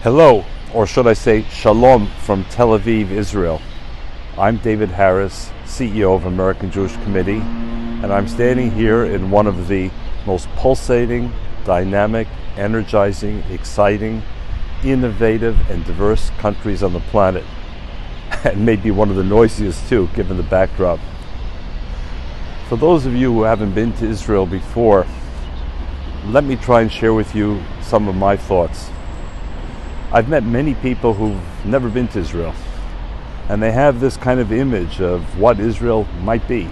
Hello, or should I say Shalom from Tel Aviv, Israel. I'm David Harris, CEO of American Jewish Committee, and I'm standing here in one of the most pulsating, dynamic, energizing, exciting, innovative, and diverse countries on the planet. And maybe one of the noisiest too, given the backdrop. For those of you who haven't been to Israel before, let me try and share with you some of my thoughts. I've met many people who've never been to Israel, and they have this kind of image of what Israel might be.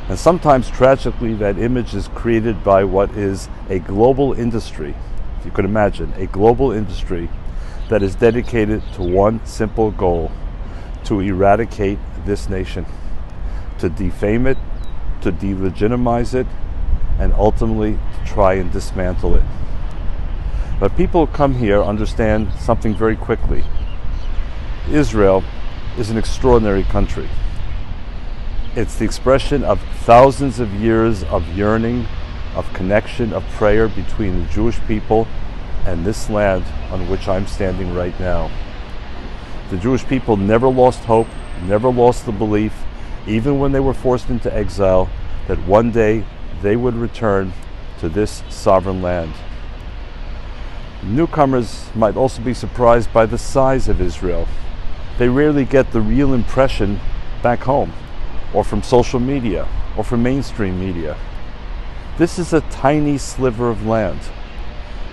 And sometimes, tragically, that image is created by what is a global industry, if you could imagine, a global industry that is dedicated to one simple goal: to eradicate this nation, to defame it, to delegitimize it, and ultimately to try and dismantle it. But people who come here understand something very quickly. Israel is an extraordinary country. It's the expression of thousands of years of yearning, of connection, of prayer between the Jewish people and this land on which I'm standing right now. The Jewish people never lost hope, never lost the belief, even when they were forced into exile, that one day they would return to this sovereign land. Newcomers might also be surprised by the size of Israel. They rarely get the real impression back home, or from social media, or from mainstream media. This is a tiny sliver of land.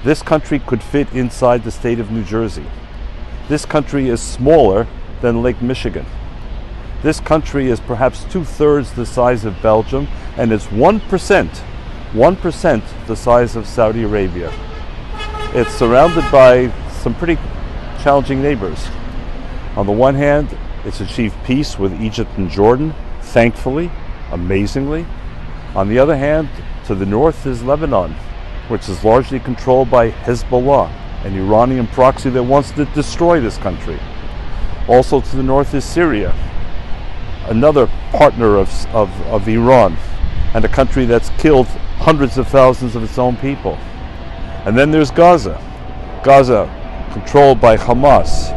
This country could fit inside the state of New Jersey. This country is smaller than Lake Michigan. This country is perhaps 2/3 the size of Belgium, and it's 1% the size of Saudi Arabia. It's surrounded by some pretty challenging neighbors. On the one hand, it's achieved peace with Egypt and Jordan, thankfully, amazingly. On the other hand, to the north is Lebanon, which is largely controlled by Hezbollah, an Iranian proxy that wants to destroy this country. Also to the north is Syria, another partner of Iran, and a country that's killed hundreds of thousands of its own people. And then there's Gaza, controlled by Hamas,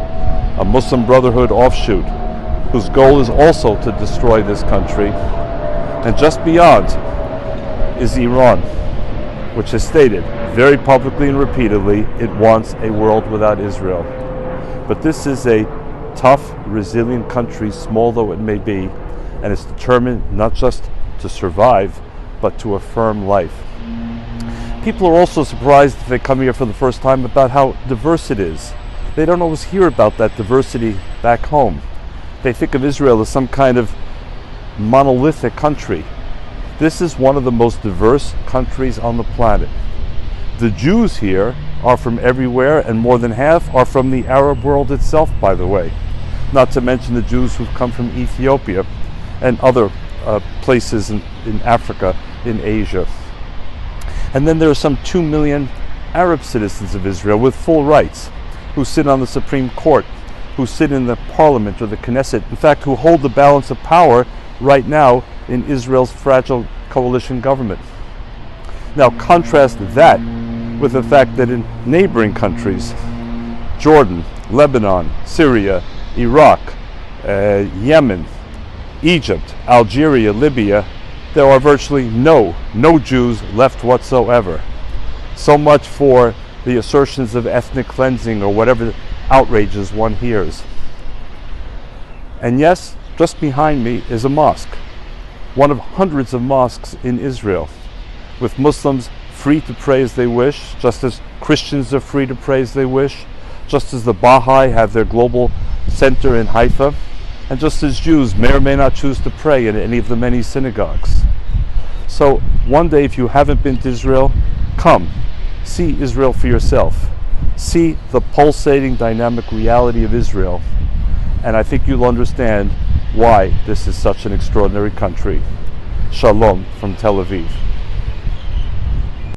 a Muslim Brotherhood offshoot, whose goal is also to destroy this country. And just beyond is Iran, which has stated very publicly and repeatedly it wants a world without Israel. But this is a tough, resilient country, small though it may be, and it's determined not just to survive, but to affirm life. People are also surprised if they come here for the first time about how diverse it is. They don't always hear about that diversity back home. They think of Israel as some kind of monolithic country. This is one of the most diverse countries on the planet. The Jews here are from everywhere, and more than half are from the Arab world itself, by the way. Not to mention the Jews who've come from Ethiopia and other places in Africa, in Asia. And then there are some 2 million Arab citizens of Israel with full rights, who sit on the Supreme Court, who sit in the Parliament or the Knesset, in fact, who hold the balance of power right now in Israel's fragile coalition government. Now contrast that with the fact that in neighboring countries, Jordan, Lebanon, Syria, Iraq, Yemen, Egypt, Algeria, Libya, there are virtually no Jews left whatsoever. So much for the assertions of ethnic cleansing or whatever outrages one hears. And yes, just behind me is a mosque, one of hundreds of mosques in Israel, with Muslims free to pray as they wish, just as Christians are free to pray as they wish, just as the Baha'i have their global center in Haifa, and just as Jews may or may not choose to pray in any of the many synagogues. So one day, if you haven't been to Israel, come, see Israel for yourself. See the pulsating, dynamic reality of Israel, and I think you'll understand why this is such an extraordinary country. Shalom from Tel Aviv.